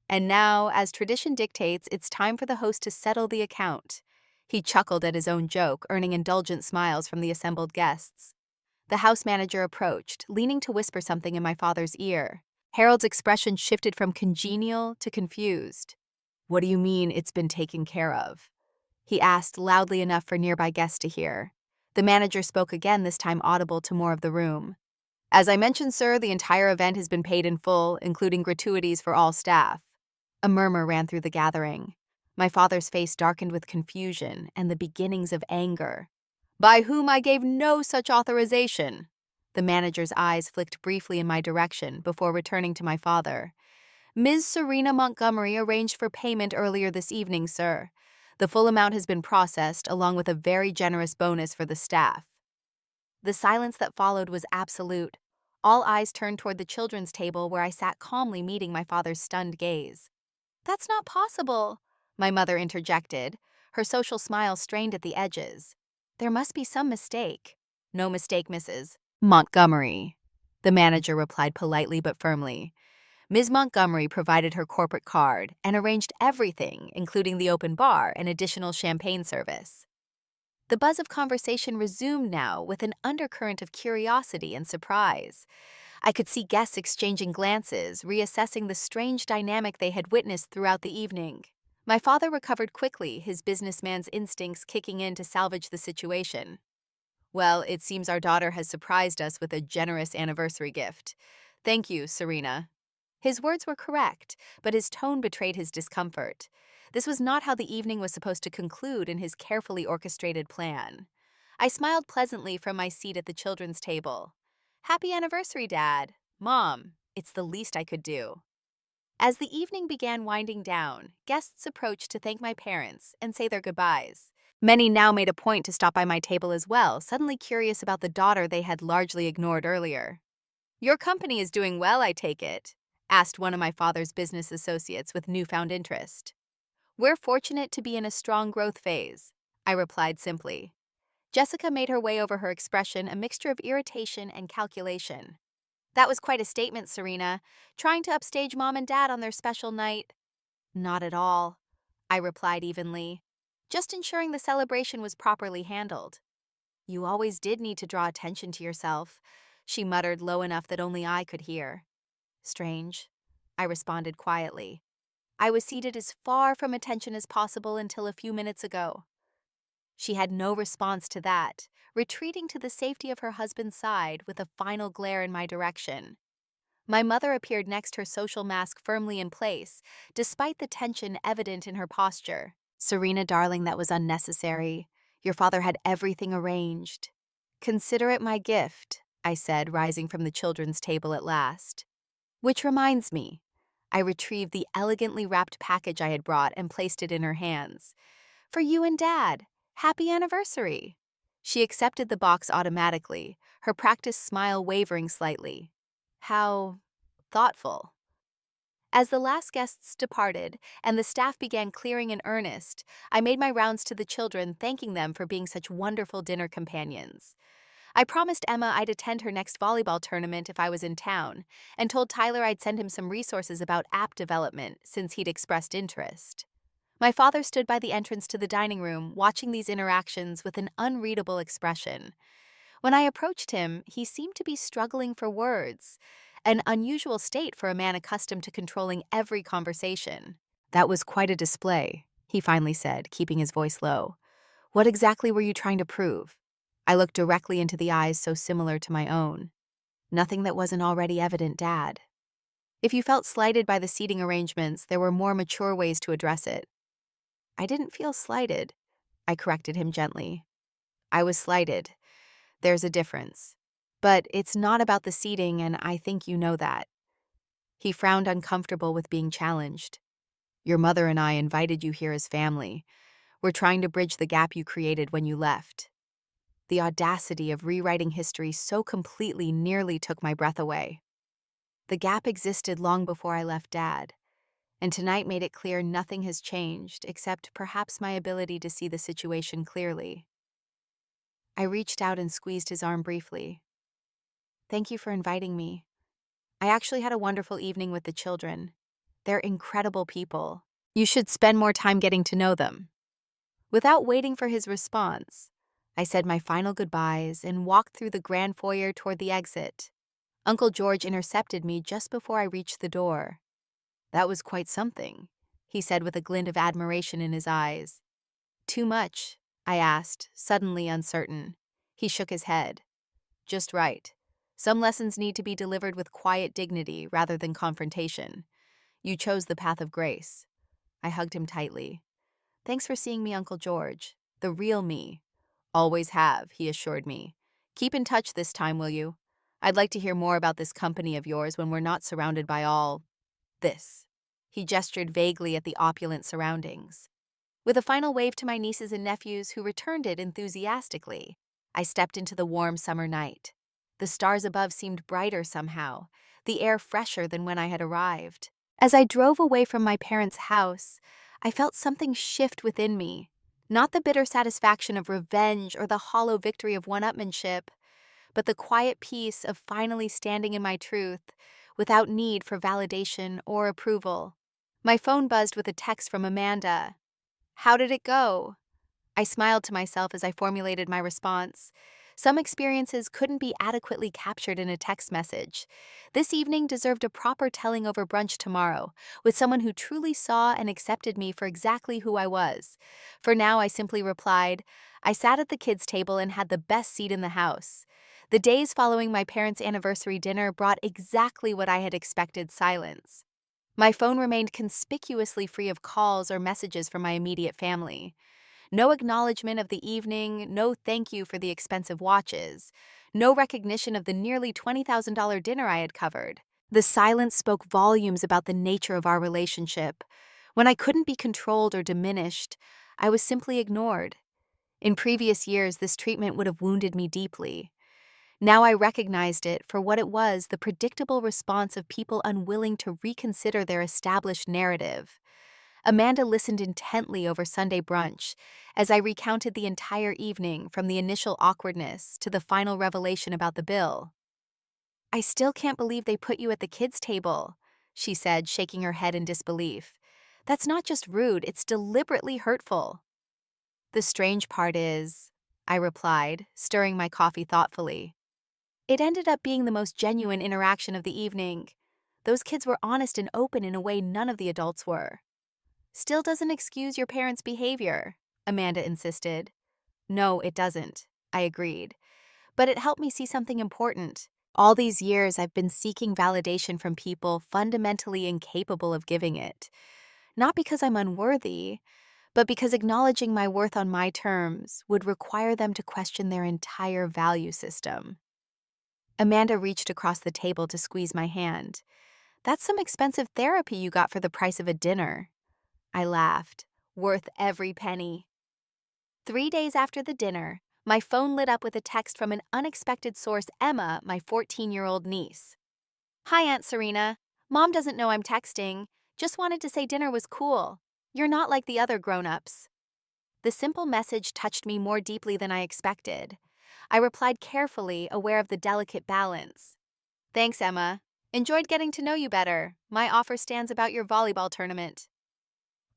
And now, as tradition dictates, it's time for the host to settle the account. He chuckled at his own joke, earning indulgent smiles from the assembled guests. The house manager approached, leaning to whisper something in my father's ear. Harold's expression shifted from congenial to confused. "What do you mean it's been taken care of?" he asked loudly enough for nearby guests to hear. The manager spoke again, this time audible to more of the room. "As I mentioned, sir, the entire event has been paid in full, including gratuities for all staff." A murmur ran through the gathering. My father's face darkened with confusion and the beginnings of anger. "By whom I gave no such authorization." The manager's eyes flicked briefly in my direction before returning to my father. "Ms. Serena Montgomery arranged for payment earlier this evening, sir. The full amount has been processed, along with a very generous bonus for the staff." The silence that followed was absolute. All eyes turned toward the children's table where I sat calmly meeting my father's stunned gaze. "That's not possible," my mother interjected, her social smile strained at the edges. "There must be some mistake." "No mistake, Mrs. Montgomery," the manager replied politely but firmly. "Ms. Montgomery provided her corporate card and arranged everything, including the open bar and additional champagne service." The buzz of conversation resumed now with an undercurrent of curiosity and surprise. I could see guests exchanging glances, reassessing the strange dynamic they had witnessed throughout the evening. My father recovered quickly, his businessman's instincts kicking in to salvage the situation. "Well, it seems our daughter has surprised us with a generous anniversary gift. Thank you, Serena." His words were correct, but his tone betrayed his discomfort. This was not how the evening was supposed to conclude in his carefully orchestrated plan. I smiled pleasantly from my seat at the children's table. "Happy anniversary, Dad. Mom, it's the least I could do." As the evening began winding down, guests approached to thank my parents and say their goodbyes. Many now made a point to stop by my table as well, suddenly curious about the daughter they had largely ignored earlier. "Your company is doing well, I take it?" asked one of my father's business associates with newfound interest. "We're fortunate to be in a strong growth phase," I replied simply. Jessica made her way over her expression, a mixture of irritation and calculation. "That was quite a statement, Serena. Trying to upstage Mom and Dad on their special night?" "Not at all," I replied evenly. "Just ensuring the celebration was properly handled." "You always did need to draw attention to yourself," she muttered low enough that only I could hear. "Strange," I responded quietly. "I was seated as far from attention as possible until a few minutes ago." She had no response to that, retreating to the safety of her husband's side with a final glare in my direction. My mother appeared next, her social mask firmly in place, despite the tension evident in her posture. "Serena, darling, that was unnecessary. Your father had everything arranged." "Consider it my gift," I said, rising from the children's table at last. "Which reminds me." I retrieved the elegantly wrapped package I had brought and placed it in her hands. "For you and Dad. Happy anniversary." She accepted the box automatically, her practiced smile wavering slightly. "How thoughtful." As the last guests departed and the staff began clearing in earnest, I made my rounds to the children, thanking them for being such wonderful dinner companions. I promised Emma I'd attend her next volleyball tournament if I was in town, and told Tyler I'd send him some resources about app development since he'd expressed interest. My father stood by the entrance to the dining room, watching these interactions with an unreadable expression. When I approached him, he seemed to be struggling for words, an unusual state for a man accustomed to controlling every conversation. "That was quite a display," he finally said, keeping his voice low. "What exactly were you trying to prove?" I looked directly into the eyes so similar to my own. "Nothing that wasn't already evident, Dad. If you felt slighted by the seating arrangements, there were more mature ways to address it." "I didn't feel slighted," I corrected him gently. "I was slighted. There's a difference. But it's not about the seating, and I think you know that." He frowned, uncomfortable with being challenged. "Your mother and I invited you here as family. We're trying to bridge the gap you created when you left." The audacity of rewriting history so completely nearly took my breath away. The gap existed long before I left Dad, and tonight made it clear nothing has changed except perhaps my ability to see the situation clearly. I reached out and squeezed his arm briefly. "Thank you for inviting me. I actually had a wonderful evening with the children. They're incredible people. You should spend more time getting to know them." Without waiting for his response, I said my final goodbyes and walked through the grand foyer toward the exit. Uncle George intercepted me just before I reached the door. "That was quite something," he said with a glint of admiration in his eyes. "Too much?" I asked, suddenly uncertain. He shook his head. "Just right. Some lessons need to be delivered with quiet dignity rather than confrontation. You chose the path of grace." I hugged him tightly. "Thanks for seeing me, Uncle George. The real me." "Always have," he assured me. "Keep in touch this time, will you? I'd like to hear more about this company of yours when we're not surrounded by all this." He gestured vaguely at the opulent surroundings. With a final wave to my nieces and nephews, who returned it enthusiastically, I stepped into the warm summer night. The stars above seemed brighter somehow, the air fresher than when I had arrived. As I drove away from my parents' house, I felt something shift within me. Not the bitter satisfaction of revenge or the hollow victory of one-upmanship, but the quiet peace of finally standing in my truth without need for validation or approval. My phone buzzed with a text from Amanda. "How did it go?" I smiled to myself as I formulated my response. Some experiences couldn't be adequately captured in a text message. This evening deserved a proper telling over brunch tomorrow, with someone who truly saw and accepted me for exactly who I was. For now, I simply replied, "I sat at the kids' table and had the best seat in the house." The days following my parents' anniversary dinner brought exactly what I had expected: silence. My phone remained conspicuously free of calls or messages from my immediate family. No acknowledgement of the evening, no thank you for the expensive watches, no recognition of the nearly $20,000 dinner I had covered. The silence spoke volumes about the nature of our relationship. When I couldn't be controlled or diminished, I was simply ignored. In previous years, this treatment would have wounded me deeply. Now I recognized it for what it was: the predictable response of people unwilling to reconsider their established narrative. Amanda listened intently over Sunday brunch as I recounted the entire evening, from the initial awkwardness to the final revelation about the bill. "I still can't believe they put you at the kids' table," she said, shaking her head in disbelief. "That's not just rude, it's deliberately hurtful." "The strange part is," I replied, stirring my coffee thoughtfully, "it ended up being the most genuine interaction of the evening. Those kids were honest and open in a way none of the adults were." "Still doesn't excuse your parents' behavior," Amanda insisted. "No, it doesn't," I agreed. "But it helped me see something important. All these years, I've been seeking validation from people fundamentally incapable of giving it. Not because I'm unworthy, but because acknowledging my worth on my terms would require them to question their entire value system." Amanda reached across the table to squeeze my hand. "That's some expensive therapy you got for the price of a dinner." I laughed. "Worth every penny." 3 days after the dinner, my phone lit up with a text from an unexpected source: Emma, my 14-year-old niece. "Hi, Aunt Serena. Mom doesn't know I'm texting. Just wanted to say dinner was cool. You're not like the other grown-ups." The simple message touched me more deeply than I expected. I replied carefully, aware of the delicate balance. "Thanks, Emma. Enjoyed getting to know you better. My offer stands about your volleyball tournament."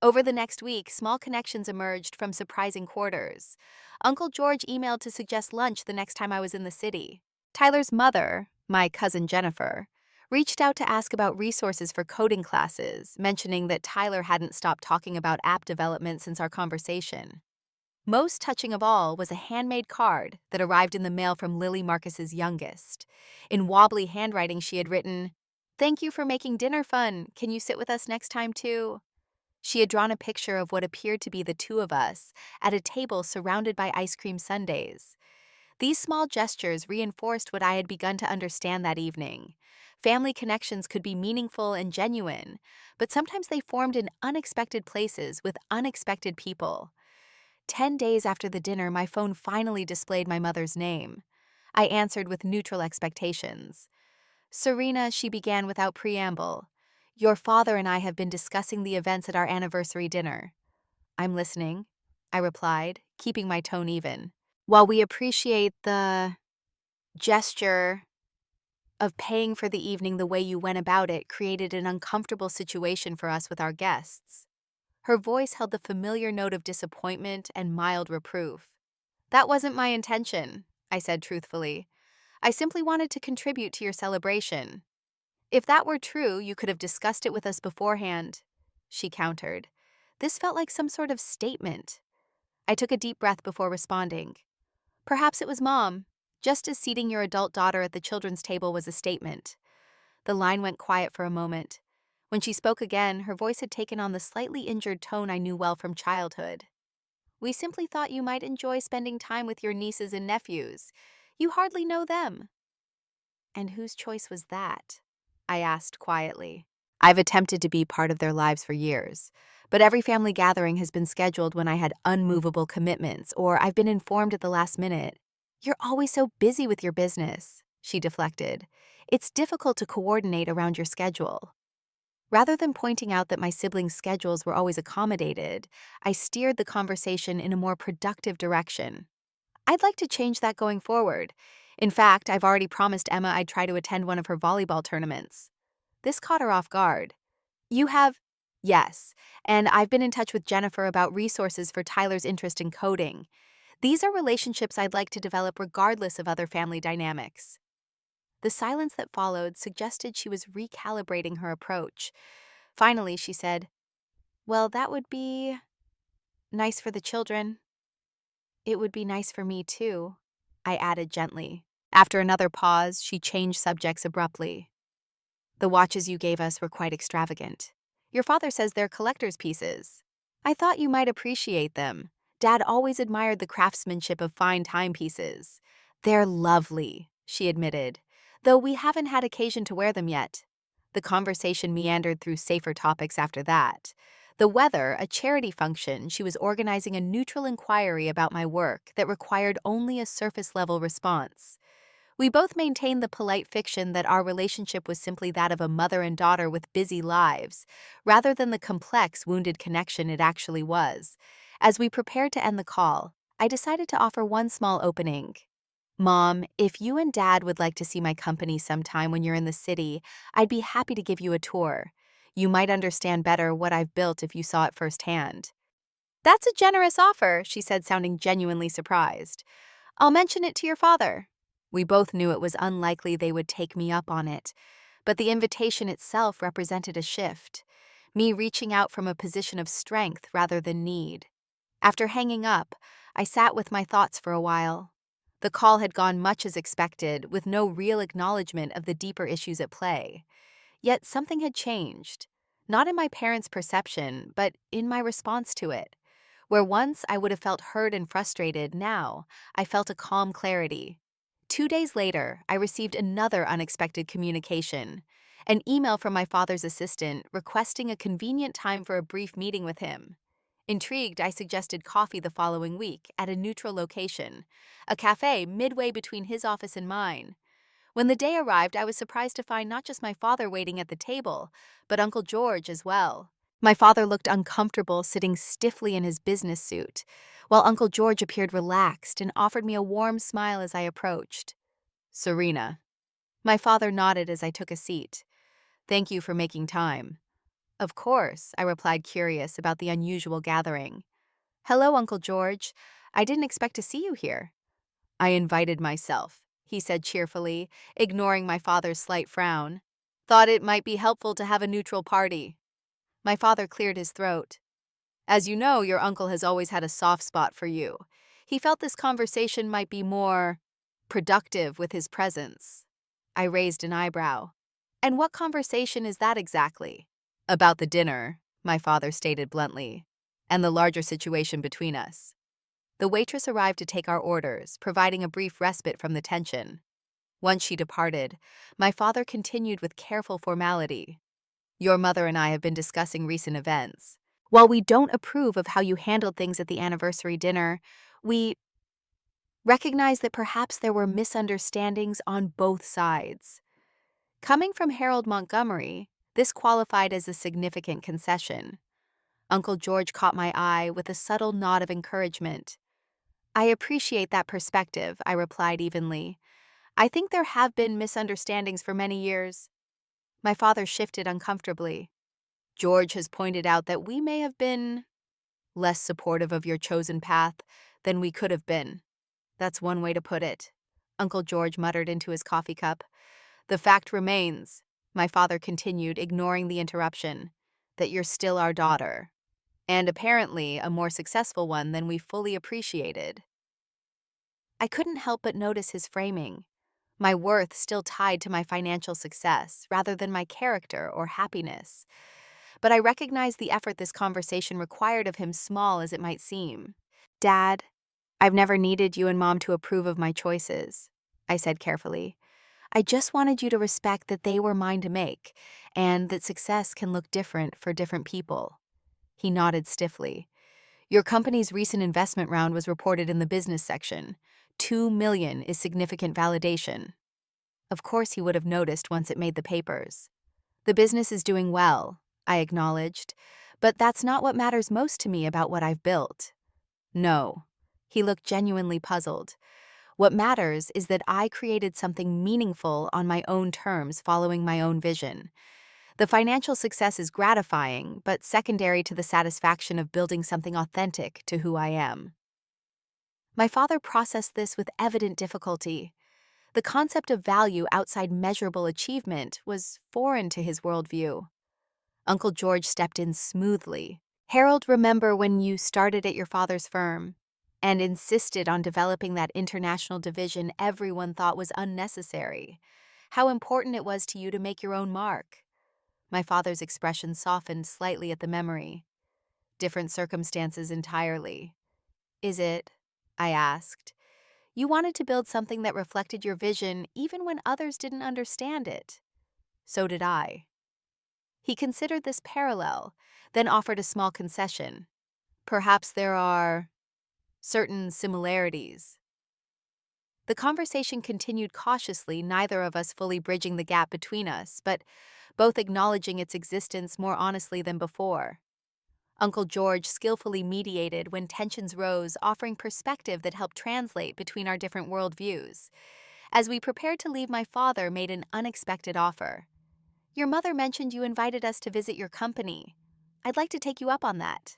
Over the next week, small connections emerged from surprising quarters. Uncle George emailed to suggest lunch the next time I was in the city. Tyler's mother, my cousin Jennifer, reached out to ask about resources for coding classes, mentioning that Tyler hadn't stopped talking about app development since our conversation. Most touching of all was a handmade card that arrived in the mail from Lily, Marcus's youngest. In wobbly handwriting, she had written, "Thank you for making dinner fun. Can you sit with us next time too?" She had drawn a picture of what appeared to be the two of us at a table surrounded by ice cream sundaes. These small gestures reinforced what I had begun to understand that evening. Family connections could be meaningful and genuine, but sometimes they formed in unexpected places with unexpected people. 10 days after the dinner, my phone finally displayed my mother's name. I answered with neutral expectations. "Serena," she began without preamble, "your father and I have been discussing the events at our anniversary dinner." "I'm listening," I replied, keeping my tone even. "While we appreciate the gesture," of paying for the evening the way you went about it created an uncomfortable situation for us with our guests. Her voice held the familiar note of disappointment and mild reproof. That wasn't my intention, I said truthfully. I simply wanted to contribute to your celebration. If that were true, you could have discussed it with us beforehand, she countered. This felt like some sort of statement. I took a deep breath before responding. Perhaps it was Mom, just as seating your adult daughter at the children's table was a statement. The line went quiet for a moment. When she spoke again, her voice had taken on the slightly injured tone I knew well from childhood. We simply thought you might enjoy spending time with your nieces and nephews. You hardly know them. And whose choice was that? I asked quietly. I've attempted to be part of their lives for years, but every family gathering has been scheduled when I had unmovable commitments or I've been informed at the last minute. You're always so busy with your business, she deflected. It's difficult to coordinate around your schedule. Rather than pointing out that my siblings' schedules were always accommodated, I steered the conversation in a more productive direction. I'd like to change that going forward. In fact, I've already promised Emma I'd try to attend one of her volleyball tournaments. This caught her off guard. You have? Yes, and I've been in touch with Jennifer about resources for Tyler's interest in coding. These are relationships I'd like to develop regardless of other family dynamics. The silence that followed suggested she was recalibrating her approach. Finally, she said, Well, that would be nice for the children. It would be nice for me, too, I added gently. After another pause, she changed subjects abruptly. The watches you gave us were quite extravagant. Your father says they're collector's pieces. I thought you might appreciate them. Dad always admired the craftsmanship of fine timepieces. They're lovely, she admitted, though we haven't had occasion to wear them yet. The conversation meandered through safer topics after that. The weather, a charity function, she was organizing a neutral inquiry about my work that required only a surface-level response. We both maintained the polite fiction that our relationship was simply that of a mother and daughter with busy lives, rather than the complex, wounded connection it actually was. As we prepared to end the call, I decided to offer one small opening. Mom, if you and Dad would like to see my company sometime when you're in the city, I'd be happy to give you a tour. You might understand better what I've built if you saw it firsthand. That's a generous offer, she said, sounding genuinely surprised. I'll mention it to your father. We both knew it was unlikely they would take me up on it, but the invitation itself represented a shift, me reaching out from a position of strength rather than need. After hanging up, I sat with my thoughts for a while. The call had gone much as expected, with no real acknowledgement of the deeper issues at play. Yet something had changed, not in my parents' perception, but in my response to it. Where once I would have felt hurt and frustrated, now I felt a calm clarity. 2 days later, I received another unexpected communication, an email from my father's assistant requesting a convenient time for a brief meeting with him. Intrigued, I suggested coffee the following week at a neutral location, a cafe midway between his office and mine. When the day arrived, I was surprised to find not just my father waiting at the table, but Uncle George as well. My father looked uncomfortable, sitting stiffly in his business suit, while Uncle George appeared relaxed and offered me a warm smile as I approached. Serena. My father nodded as I took a seat. Thank you for making time. Of course, I replied, curious about the unusual gathering. Hello, Uncle George. I didn't expect to see you here. I invited myself, he said cheerfully, ignoring my father's slight frown. Thought it might be helpful to have a neutral party. My father cleared his throat. As you know, your uncle has always had a soft spot for you. He felt this conversation might be more productive with his presence. I raised an eyebrow. And what conversation is that exactly? About the dinner, my father stated bluntly, and the larger situation between us. The waitress arrived to take our orders, providing a brief respite from the tension. Once she departed, my father continued with careful formality. Your mother and I have been discussing recent events. While we don't approve of how you handled things at the anniversary dinner, we recognize that perhaps there were misunderstandings on both sides. Coming from Harold Montgomery, this qualified as a significant concession. Uncle George caught my eye with a subtle nod of encouragement. I appreciate that perspective, I replied evenly. I think there have been misunderstandings for many years. My father shifted uncomfortably. George has pointed out that we may have been less supportive of your chosen path than we could have been. That's one way to put it. Uncle George muttered into his coffee cup. The fact remains, my father continued, ignoring the interruption, that you're still our daughter, and apparently a more successful one than we fully appreciated. I couldn't help but notice his framing. My worth still tied to my financial success rather than my character or happiness. But I recognized the effort this conversation required of him, small as it might seem. Dad, I've never needed you and Mom to approve of my choices, I said carefully. I just wanted you to respect that they were mine to make, and that success can look different for different people. He nodded stiffly. Your company's recent investment round was reported in the business section. 2 million is significant validation. Of course he would have noticed once it made the papers. The business is doing well, I acknowledged, but that's not what matters most to me about what I've built. No. He looked genuinely puzzled. What matters is that I created something meaningful on my own terms following my own vision. The financial success is gratifying, but secondary to the satisfaction of building something authentic to who I am. My father processed this with evident difficulty. The concept of value outside measurable achievement was foreign to his worldview. Uncle George stepped in smoothly. Harold, remember when you started at your father's firm and insisted on developing that international division everyone thought was unnecessary? How important it was to you to make your own mark. My father's expression softened slightly at the memory. Different circumstances entirely. Is it? I asked. You wanted to build something that reflected your vision even when others didn't understand it. So did I. He considered this parallel, then offered a small concession. Perhaps there are certain similarities. The conversation continued cautiously, neither of us fully bridging the gap between us, but both acknowledging its existence more honestly than before. Uncle George skillfully mediated when tensions rose, offering perspective that helped translate between our different worldviews. As we prepared to leave, my father made an unexpected offer. Your mother mentioned you invited us to visit your company. I'd like to take you up on that.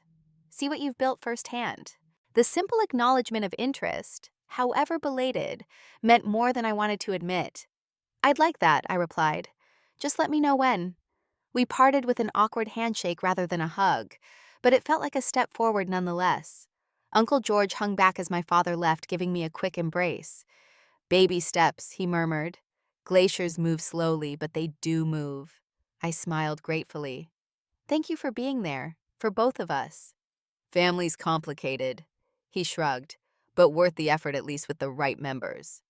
See what you've built firsthand. The simple acknowledgement of interest, however belated, meant more than I wanted to admit. I'd like that, I replied. Just let me know when. We parted with an awkward handshake rather than a hug, but it felt like a step forward nonetheless. Uncle George hung back as my father left, giving me a quick embrace. Baby steps, he murmured. Glaciers move slowly, but they do move. I smiled gratefully. Thank you for being there, for both of us. Family's complicated, he shrugged, but worth the effort, at least with the right members.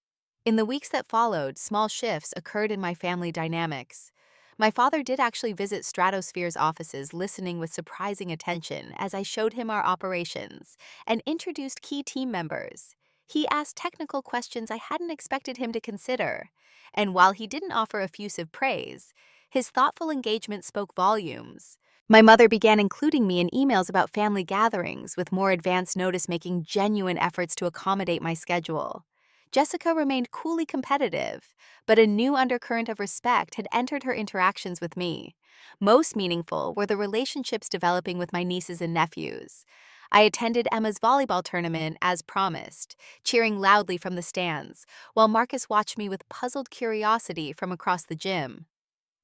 In the weeks that followed, small shifts occurred in my family dynamics. My father did actually visit Stratosphere's offices, listening with surprising attention as I showed him our operations and introduced key team members. He asked technical questions I hadn't expected him to consider, and while he didn't offer effusive praise, his thoughtful engagement spoke volumes. My mother began including me in emails about family gatherings, with more advanced notice making genuine efforts to accommodate my schedule. Jessica remained coolly competitive, but a new undercurrent of respect had entered her interactions with me. Most meaningful were the relationships developing with my nieces and nephews. I attended Emma's volleyball tournament as promised, cheering loudly from the stands, while Marcus watched me with puzzled curiosity from across the gym.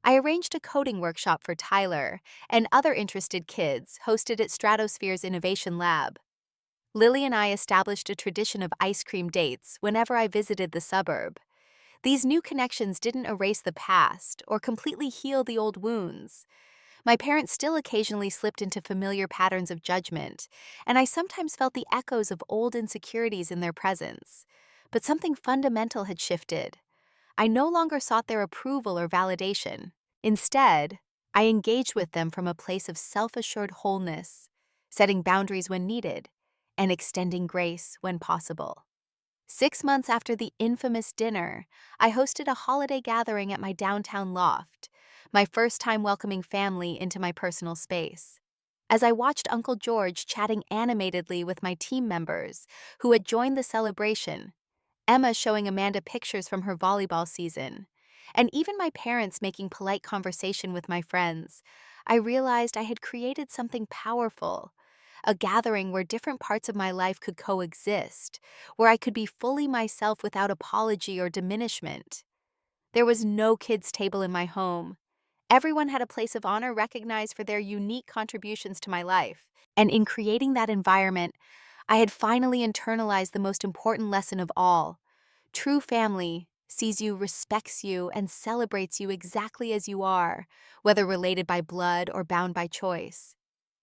I arranged a coding workshop for Tyler and other interested kids hosted at Stratosphere's Innovation Lab. Lily and I established a tradition of ice cream dates whenever I visited the suburb. These new connections didn't erase the past or completely heal the old wounds. My parents still occasionally slipped into familiar patterns of judgment, and I sometimes felt the echoes of old insecurities in their presence. But something fundamental had shifted. I no longer sought their approval or validation. Instead, I engaged with them from a place of self-assured wholeness, setting boundaries when needed, and extending grace when possible. 6 months after the infamous dinner, I hosted a holiday gathering at my downtown loft, my first time welcoming family into my personal space. As I watched Uncle George chatting animatedly with my team members who had joined the celebration, Emma showing Amanda pictures from her volleyball season, and even my parents making polite conversation with my friends, I realized I had created something powerful, a gathering where different parts of my life could coexist, where I could be fully myself without apology or diminishment. There was no kids' table in my home. Everyone had a place of honor recognized for their unique contributions to my life. And in creating that environment, I had finally internalized the most important lesson of all. True family sees you, respects you, and celebrates you exactly as you are, whether related by blood or bound by choice.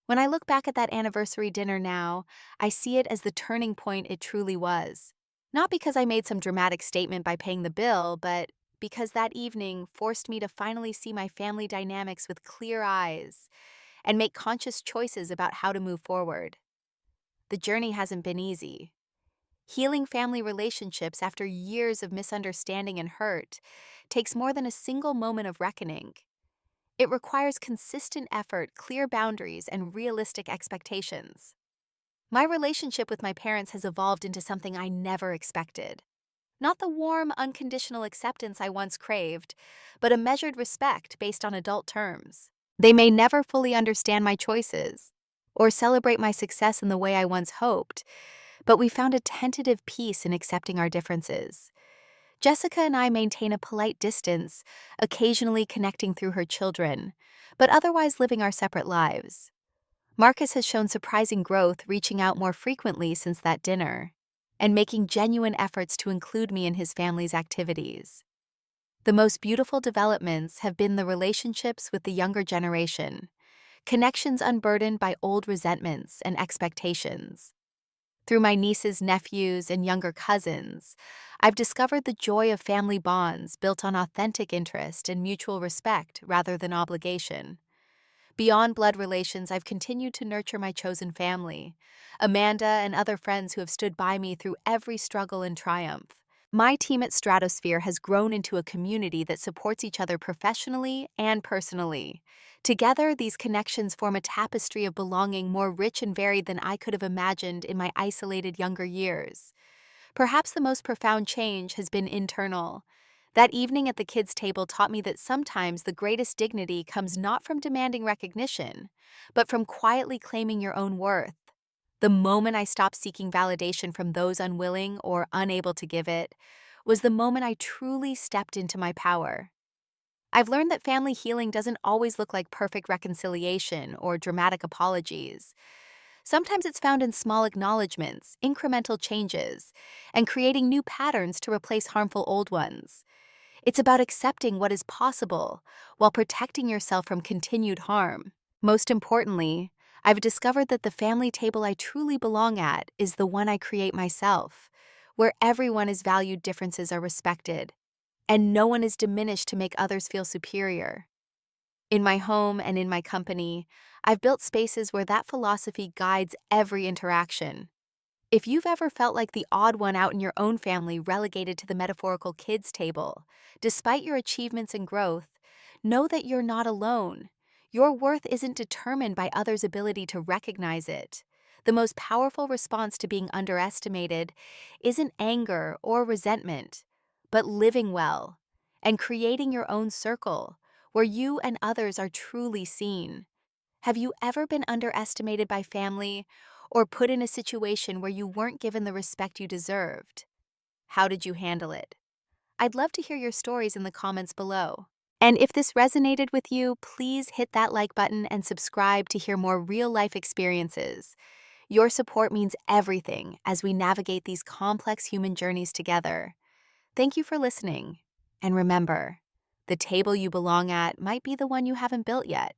When I look back at that anniversary dinner now, I see it as the turning point it truly was. Not because I made some dramatic statement by paying the bill, but because that evening forced me to finally see my family dynamics with clear eyes and make conscious choices about how to move forward. The journey hasn't been easy. Healing family relationships after years of misunderstanding and hurt takes more than a single moment of reckoning. It requires consistent effort, clear boundaries, and realistic expectations. My relationship with my parents has evolved into something I never expected. Not the warm, unconditional acceptance I once craved, but a measured respect based on adult terms. They may never fully understand my choices or celebrate my success in the way I once hoped, but we found a tentative peace in accepting our differences. Jessica and I maintain a polite distance, occasionally connecting through her children, but otherwise living our separate lives. Marcus has shown surprising growth, reaching out more frequently since that dinner, and making genuine efforts to include me in his family's activities. The most beautiful developments have been the relationships with the younger generation, connections unburdened by old resentments and expectations. Through my nieces, nephews, and younger cousins, I've discovered the joy of family bonds built on authentic interest and mutual respect rather than obligation. Beyond blood relations, I've continued to nurture my chosen family, Amanda and other friends who have stood by me through every struggle and triumph. My team at Stratosphere has grown into a community that supports each other professionally and personally. Together, these connections form a tapestry of belonging more rich and varied than I could have imagined in my isolated younger years. Perhaps the most profound change has been internal. That evening at the kids' table taught me that sometimes the greatest dignity comes not from demanding recognition, but from quietly claiming your own worth. The moment I stopped seeking validation from those unwilling or unable to give it was the moment I truly stepped into my power. I've learned that family healing doesn't always look like perfect reconciliation or dramatic apologies. Sometimes it's found in small acknowledgments, incremental changes, and creating new patterns to replace harmful old ones. It's about accepting what is possible while protecting yourself from continued harm. Most importantly, I've discovered that the family table I truly belong at is the one I create myself, where everyone is valued, differences are respected, and no one is diminished to make others feel superior. In my home and in my company, I've built spaces where that philosophy guides every interaction. If you've ever felt like the odd one out in your own family relegated to the metaphorical kids' table, despite your achievements and growth, know that you're not alone. Your worth isn't determined by others' ability to recognize it. The most powerful response to being underestimated isn't anger or resentment, but living well and creating your own circle where you and others are truly seen. Have you ever been underestimated by family or put in a situation where you weren't given the respect you deserved? How did you handle it? I'd love to hear your stories in the comments below. And if this resonated with you, please hit that like button and subscribe to hear more real-life experiences. Your support means everything as we navigate these complex human journeys together. Thank you for listening. And remember, the table you belong at might be the one you haven't built yet.